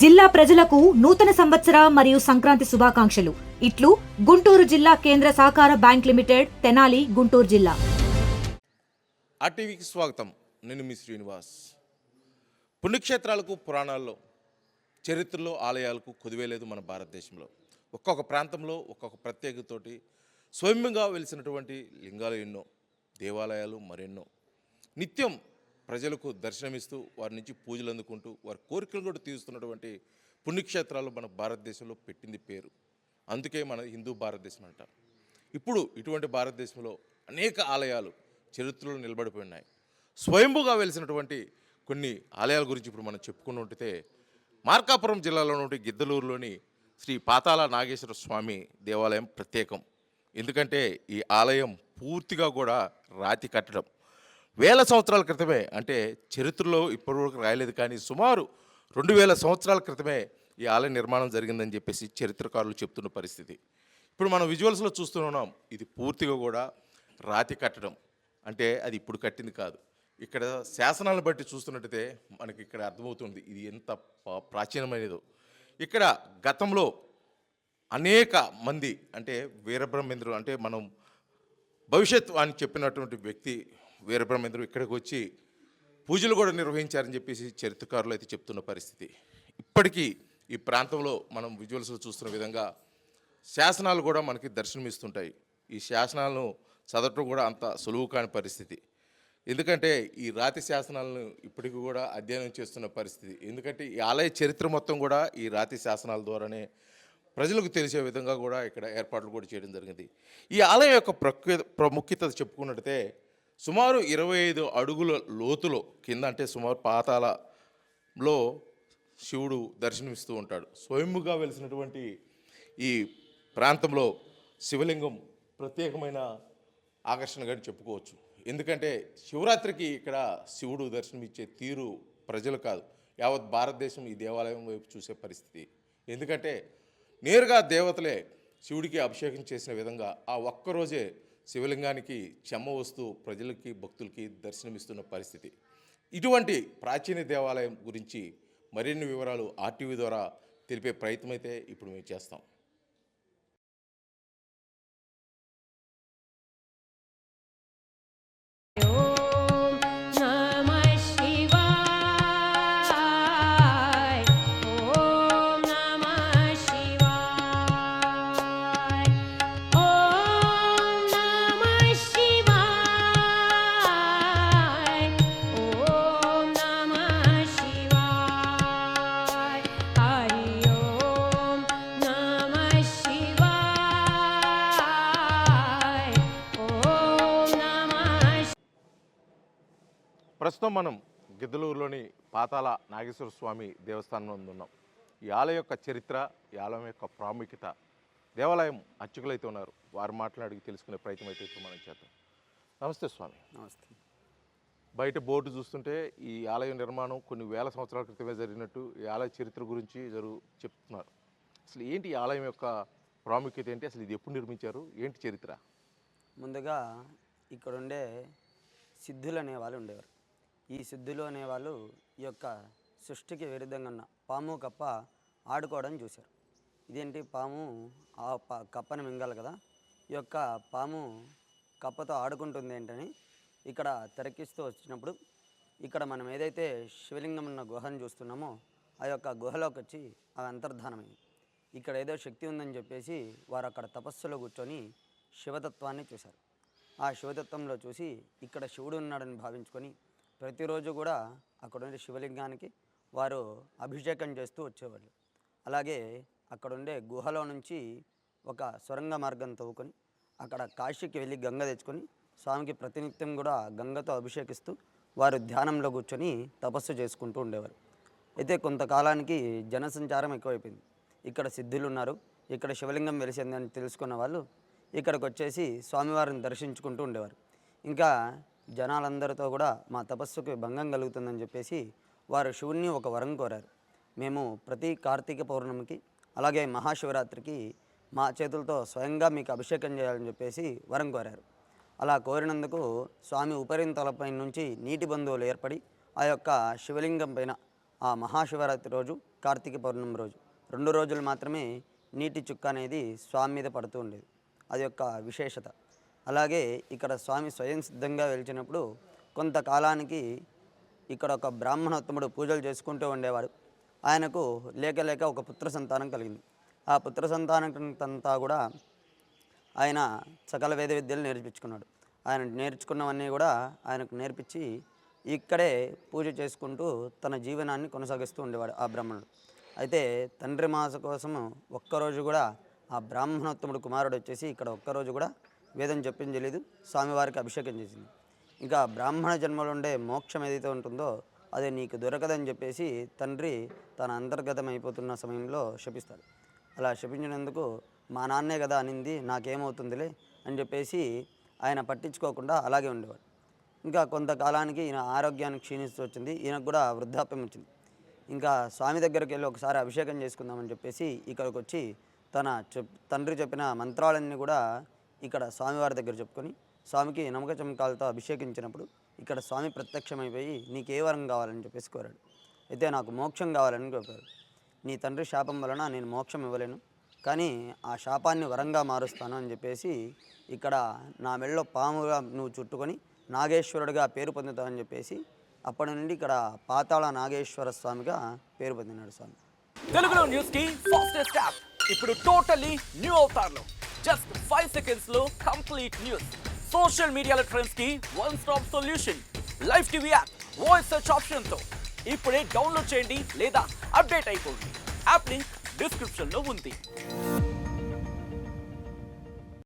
జిల్లా ప్రజలకు నూతన సంవత్సర మరియు సంక్రాంతి శుభాకాంక్షలు. ఇట్లు గుంటూరు జిల్లా కేంద్ర సహకార బ్యాంక్ లిమిటెడ్, తెనాలి, గుంటూరు జిల్లా. ఆర్టీవీకి స్వాగతం. నేను మీ శ్రీనివాస్. పుణ్యక్షేత్రాలకు, పురాణాల్లో, చరిత్రలో, ఆలయాలకు కొదివేలేదు మన భారతదేశంలో. ఒక్కొక్క ప్రాంతంలో ఒక్కొక్క ప్రత్యేకతతోటి స్వయంగా వెలిసినటువంటి లింగాలు ఎన్నో, దేవాలయాలు మరెన్నో. నిత్యం ప్రజలకు దర్శనమిస్తూ వారి నుంచి పూజలు అందుకుంటూ వారి కోరికలు కూడా తీరుస్తున్నటువంటి పుణ్యక్షేత్రాలు మన భారతదేశంలో పెట్టింది పేరు. అందుకే మన హిందూ భారతదేశం అంటారు. ఇప్పుడు ఇటువంటి భారతదేశంలో అనేక ఆలయాలు చరిత్రలో నిలబడిపోయి ఉన్నాయి. స్వయంభుగా వెలిసినటువంటి కొన్ని ఆలయాల గురించి ఇప్పుడు మనం చెప్పుకుని ఉంటే, మార్కాపురం జిల్లాలో నుండి గిద్దలూరులోని శ్రీ పాతాళ నాగేశ్వర స్వామి దేవాలయం ప్రత్యేకం. ఎందుకంటే ఈ ఆలయం పూర్తిగా కూడా రాతి కట్టడం. వేల సంవత్సరాల క్రితమే, అంటే చరిత్రలో ఇప్పటివరకు రాయలేదు కానీ సుమారు 2000 సంవత్సరాల క్రితమే ఈ ఆలయ నిర్మాణం జరిగిందని చెప్పేసి చరిత్రకారులు చెప్తున్న పరిస్థితి. ఇప్పుడు మనం విజువల్స్లో చూస్తున్నాం. ఇది పూర్తిగా కూడా రాతి కట్టడం. అంటే అది ఇప్పుడు కట్టింది కాదు. ఇక్కడ శాసనాలను బట్టి చూస్తున్నట్టయితే మనకి ఇక్కడ అర్థమవుతుంది ఇది ఎంత ప్రాచీనమైనదో. ఇక్కడ గతంలో అనేక మంది, అంటే వీరబ్రహ్మేంద్రుడు, అంటే మనం భవిష్యత్ అని చెప్పినటువంటి వ్యక్తి వీరబ్రహ్మేంద్రుడు ఇక్కడికి వచ్చి పూజలు కూడా నిర్వహించారని చెప్పేసి చరిత్రకారులు అయితే చెప్తున్న పరిస్థితి. ఇప్పటికీ ఈ ప్రాంతంలో మనం విజువల్స్లో చూస్తున్న విధంగా శాసనాలు కూడా మనకి దర్శనమిస్తుంటాయి. ఈ శాసనాలను చదవటం కూడా అంత సులువు కాని పరిస్థితి. ఎందుకంటే ఈ రాతి శాసనాలను ఇప్పటికీ కూడా అధ్యయనం చేస్తున్న పరిస్థితి. ఎందుకంటే ఈ ఆలయ చరిత్ర మొత్తం కూడా ఈ రాతి శాసనాల ద్వారానే ప్రజలకు తెలిసే విధంగా కూడా ఇక్కడ ఏర్పాట్లు కూడా చేయడం జరిగింది. ఈ ఆలయం యొక్క ప్రాముఖ్యత చెప్పుకున్నట్టయితే సుమారు 25 అడుగుల లోతులో కింద, అంటే సుమారు పాతాళంలో శివుడు దర్శనమిస్తూ ఉంటాడు. స్వయంభుగా వెలిసినటువంటి ఈ ప్రాంతంలో శివలింగం ప్రత్యేకమైన ఆకర్షణగా చెప్పుకోవచ్చు. ఎందుకంటే శివరాత్రికి ఇక్కడ శివుడు దర్శనమిచ్చే తీరు ప్రజలు కాదు, యావత్ భారతదేశం ఈ దేవాలయం వైపు చూసే పరిస్థితి. ఎందుకంటే నేరుగా దేవతలే శివుడికి అభిషేకం చేసిన విధంగా ఆ ఒక్కరోజే శివలింగానికి చెమ్మ వస్తూ ప్రజలకి, భక్తులకి దర్శనమిస్తున్న పరిస్థితి. ఇటువంటి ప్రాచీన దేవాలయం గురించి మరిన్ని వివరాలు ఆర్టీవీ ద్వారా తెలిపే ప్రయత్నం అయితే ఇప్పుడు మేము చేస్తాం. ప్రస్తుతం మనం గిద్దలూరులోని పాతాళ నాగేశ్వర స్వామి దేవస్థానంలో ఉన్నాం. ఈ ఆలయం యొక్క చరిత్ర, ఈ ఆలయం యొక్క ప్రాముఖ్యత, దేవాలయం అర్చకులైతే ఉన్నారు, వారు మాట్లాడి తెలుసుకునే ప్రయత్నం అయితే ఇప్పుడు మనం చేద్దాం. నమస్తే స్వామి. నమస్తే. బయట బోర్డు చూస్తుంటే ఈ ఆలయ నిర్మాణం కొన్ని వేల సంవత్సరాల క్రితమే జరిగినట్టు ఈ ఆలయ చరిత్ర గురించి చెప్తున్నారు. అసలు ఏంటి ఈ ఆలయం యొక్క ప్రాముఖ్యత ఏంటి? అసలు ఇది ఎప్పుడు నిర్మించారు? ఏంటి చరిత్ర? ముందుగా ఇక్కడ ఉండే సిద్ధులు అనేవాళ్ళు ఉండేవారు. ఈ సిద్ధులు అనేవాళ్ళు ఈ యొక్క సృష్టికి విరుద్ధంగా ఉన్న పాము, కప్ప ఆడుకోవడం చూశారు. ఇదేంటి, పాము ఆ కప్పని మింగాలి కదా, ఈ యొక్క పాము కప్పతో ఆడుకుంటుంది ఏంటని ఇక్కడ తెరకిస్తూ వచ్చినప్పుడు, ఇక్కడ మనం ఏదైతే శివలింగం ఉన్న గుహను చూస్తున్నామో ఆ యొక్క గుహలోకి వచ్చి అవి అంతర్ధానమైంది. ఇక్కడ ఏదో శక్తి ఉందని చెప్పేసి వారు అక్కడ తపస్సులో కూర్చొని శివతత్వాన్ని చూశారు. ఆ శివతత్వంలో చూసి ఇక్కడ శివుడు ఉన్నాడని భావించుకొని ప్రతిరోజు కూడా అక్కడ ఉండే శివలింగానికి వారు అభిషేకం చేస్తూ వచ్చేవాళ్ళు. అలాగే అక్కడ ఉండే గుహలో నుంచి ఒక సొరంగ మార్గం తవ్వుకొని అక్కడ కాశీకి వెళ్ళి గంగ తెచ్చుకొని స్వామికి ప్రతినిత్యం కూడా గంగతో అభిషేకిస్తూ వారు ధ్యానంలో కూర్చొని తపస్సు చేసుకుంటూ ఉండేవారు. అయితే కొంతకాలానికి జనసంచారం ఎక్కువైపోయింది. ఇక్కడ సిద్ధులు ఉన్నారు, ఇక్కడ శివలింగం వెలిసిందని తెలుసుకున్న వాళ్ళు ఇక్కడికి వచ్చేసి స్వామివారిని దర్శించుకుంటూ ఉండేవారు. ఇంకా జనాలందరితో కూడా మా తపస్సుకి భంగం కలుగుతుందని చెప్పేసి వారు శివుణ్ణి ఒక వరం కోరారు. మేము ప్రతి కార్తీక పౌర్ణమికి అలాగే మహాశివరాత్రికి మా చేతులతో స్వయంగా మీకు అభిషేకం చేయాలని చెప్పేసి వరం కోరారు. అలా కోరినందుకు స్వామి ఉపరితలపై నుంచి నీటి బంధువులు ఏర్పడి ఆ యొక్క శివలింగం పైన ఆ మహాశివరాత్రి రోజు కార్తీక పౌర్ణమి రోజు 2 రోజులు మాత్రమే నీటి చుక్క అనేది స్వామి మీద పడుతూ ఉండేది. అది యొక్క విశేషత. అలాగే ఇక్కడ స్వామి స్వయం సిద్ధంగా వెలిచినప్పుడు కొంతకాలానికి ఇక్కడ ఒక బ్రాహ్మణోత్తముడు పూజలు చేసుకుంటూ ఉండేవాడు. ఆయనకు లేక ఒక పుత్ర సంతానం కలిగింది. ఆ పుత్ర సంతానంతా కూడా ఆయన సకల వేద విద్యలు నేర్పించుకున్నాడు. ఆయన నేర్చుకున్నవన్నీ కూడా ఆయనకు నేర్పించి ఇక్కడే పూజ చేసుకుంటూ తన జీవనాన్ని కొనసాగిస్తూ ఉండేవాడు ఆ బ్రాహ్మణుడు. అయితే తండ్రి మాస కోసం ఒక్కరోజు కూడా ఆ బ్రాహ్మణోత్తముడు కుమారుడు వచ్చేసి ఇక్కడ ఒక్కరోజు కూడా వేదం చెప్పించలేదు, స్వామివారికి అభిషేకం చేసింది. ఇంకా బ్రాహ్మణ జన్మలో ఉండే మోక్షం ఏదైతే ఉంటుందో అది నీకు దొరకదని చెప్పేసి తండ్రి తన అంతర్గతం అయిపోతున్న సమయంలో శపిస్తాడు. అలా శపించినందుకు మా నాన్నే కదా అనింది, నాకేమవుతుందిలే అని చెప్పేసి ఆయన పట్టించుకోకుండా అలాగే ఉండేవాడు. ఇంకా కొంతకాలానికి ఈయన ఆరోగ్యానికి క్షీణిస్తూ వచ్చింది. ఈయనకు కూడా వృద్ధాప్యం వచ్చింది. ఇంకా స్వామి దగ్గరికి వెళ్ళి ఒకసారి అభిషేకం చేసుకుందామని చెప్పేసి ఇక్కడికి వచ్చి తండ్రి చెప్పిన మంత్రాలన్నీ కూడా ఇక్కడ స్వామివారి దగ్గర చెప్పుకొని స్వామికి నమ్మక చమకాలతో అభిషేకించినప్పుడు ఇక్కడ స్వామి ప్రత్యక్షమైపోయి నీకు ఏ వరం కావాలని చెప్పేసి కోరాడు. అయితే నాకు మోక్షం కావాలని కోరాడు. నీ తండ్రి శాపం వలన నేను మోక్షం ఇవ్వలేను, కానీ ఆ శాపాన్ని వరంగా మారుస్తాను అని చెప్పేసి ఇక్కడ నా మెడలో పాముగా నువ్వు చుట్టుకొని నాగేశ్వరుడిగా పేరు పొందుతావని చెప్పేసి అప్పటి నుండి ఇక్కడ పాతాళ నాగేశ్వర స్వామిగా పేరు పొందినాడు స్వామి. తెలుగులో న్యూస్ కి ఫాస్టెస్ట్ యాప్ ఇప్పుడు టోటల్లీ న్యూ అవతార్లో జస్ట్ 5 seconds లో కంప్లీట్ న్యూస్. సోషల్ మీడియాలో ట్రెండ్స్ కి one stop solution. Live TV app voice search option తో ఇప్పుడే డౌన్లోడ్ చేయండి లేదా అప్డేట్ అయిపోండి. యాప్ లింక్ డిస్క్రిప్షన్ లో ఉంది.